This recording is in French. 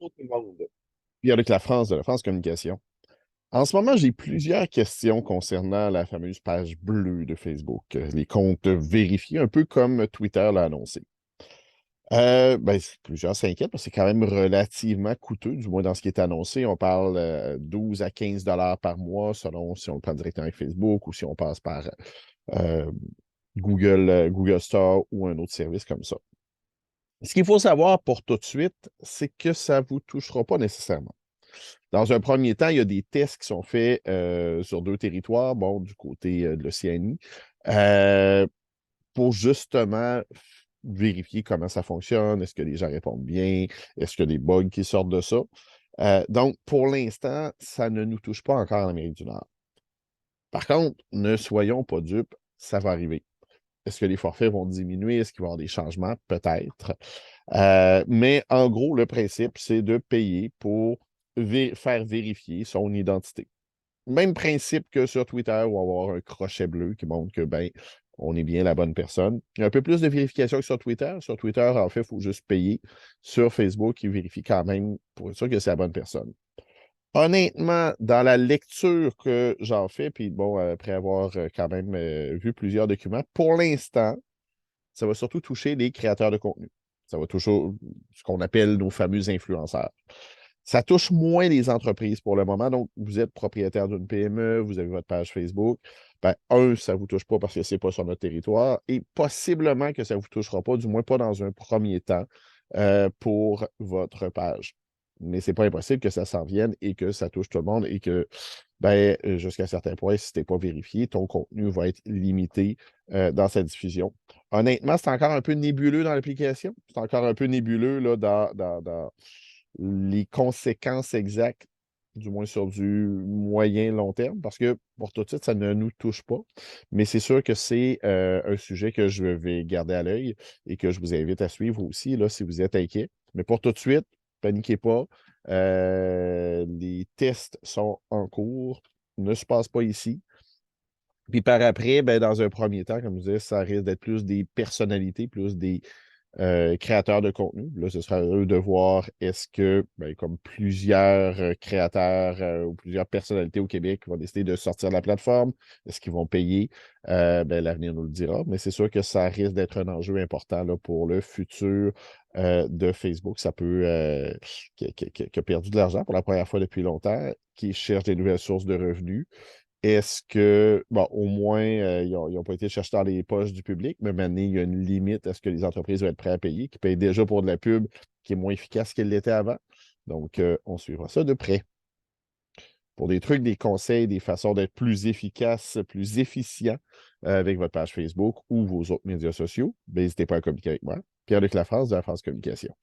Bonjour tout le monde. Puis avec la France de la France Communication. En ce moment, j'ai plusieurs questions concernant la fameuse page bleue de Facebook, les comptes vérifiés, un peu comme Twitter l'a annoncé. Plusieurs s'inquiètent parce que c'est quand même relativement coûteux, du moins dans ce qui est annoncé. On parle 12 à 15 par mois selon si on le prend directement avec Facebook ou si on passe par euh, Google Store ou un autre service comme ça. Ce qu'il faut savoir pour tout de suite, c'est que ça ne vous touchera pas nécessairement. Dans un premier temps, il y a des tests qui sont faits sur deux territoires, bon, du côté de l'Océanie, euh, pour justement vérifier comment ça fonctionne, est-ce que les gens répondent bien, est-ce qu'il y a des bugs qui sortent de ça. Donc, pour l'instant, ça ne nous touche pas encore en Amérique du Nord. Par contre, ne soyons pas dupes, ça va arriver. Est-ce que les forfaits vont diminuer? Est-ce qu'il va y avoir des changements? Peut-être. Mais en gros, le principe, c'est de payer pour faire vérifier son identité. Même principe que sur Twitter, où avoir un crochet bleu qui montre que, ben, on est bien la bonne personne. Il y a un peu plus de vérification que sur Twitter. Sur Twitter, en fait, il faut juste payer. Sur Facebook, il vérifie quand même pour être sûr que c'est la bonne personne. Honnêtement, dans la lecture que j'en fais, puis bon, après avoir quand même vu plusieurs documents, pour l'instant, ça va surtout toucher les créateurs de contenu. Ça va toucher ce qu'on appelle nos fameux influenceurs. Ça touche moins les entreprises pour le moment. Donc, vous êtes propriétaire d'une PME, vous avez votre page Facebook. Ben, ça ne vous touche pas parce que ce n'est pas sur notre territoire et possiblement que ça ne vous touchera pas, du moins pas dans un premier temps, pour votre page. Mais ce n'est pas impossible que ça s'en vienne et que ça touche tout le monde et que, jusqu'à certains points, si tu n'es pas vérifié, ton contenu va être limité dans sa diffusion. Honnêtement, c'est encore un peu nébuleux dans l'application. C'est encore un peu nébuleux là, dans les conséquences exactes, du moins sur du moyen long terme, parce que pour tout de suite, ça ne nous touche pas. Mais c'est sûr que c'est un sujet que je vais garder à l'œil et que je vous invite à suivre aussi, là, si vous êtes inquiet. Mais pour tout de suite, paniquez pas. Les tests sont en cours, ne se passe pas ici. Puis par après, ben, dans un premier temps, comme je disais, ça risque d'être plus des personnalités, plus des créateurs de contenu. Là, ce sera à eux de voir est-ce que, ben, comme plusieurs créateurs ou plusieurs personnalités au Québec vont décider de sortir de la plateforme, est-ce qu'ils vont payer? Ben, l'avenir nous le dira, mais c'est sûr que ça risque d'être un enjeu important là, pour le futur de Facebook. Ça peut, qui a perdu de l'argent pour la première fois depuis longtemps, qui cherche des nouvelles sources de revenus. Est-ce que, bon, au moins, ils n'ont pas été chercher dans les poches du public, mais maintenant, il y a une limite à ce que les entreprises vont être prêtes à payer, qui payent déjà pour de la pub qui est moins efficace qu'elle l'était avant. Donc, on suivra ça de près. Pour des trucs, des conseils, des façons d'être plus efficace, plus efficient avec votre page Facebook ou vos autres médias sociaux, ben, n'hésitez pas à communiquer avec moi. Pierre-Luc Lafrance de la France Communication.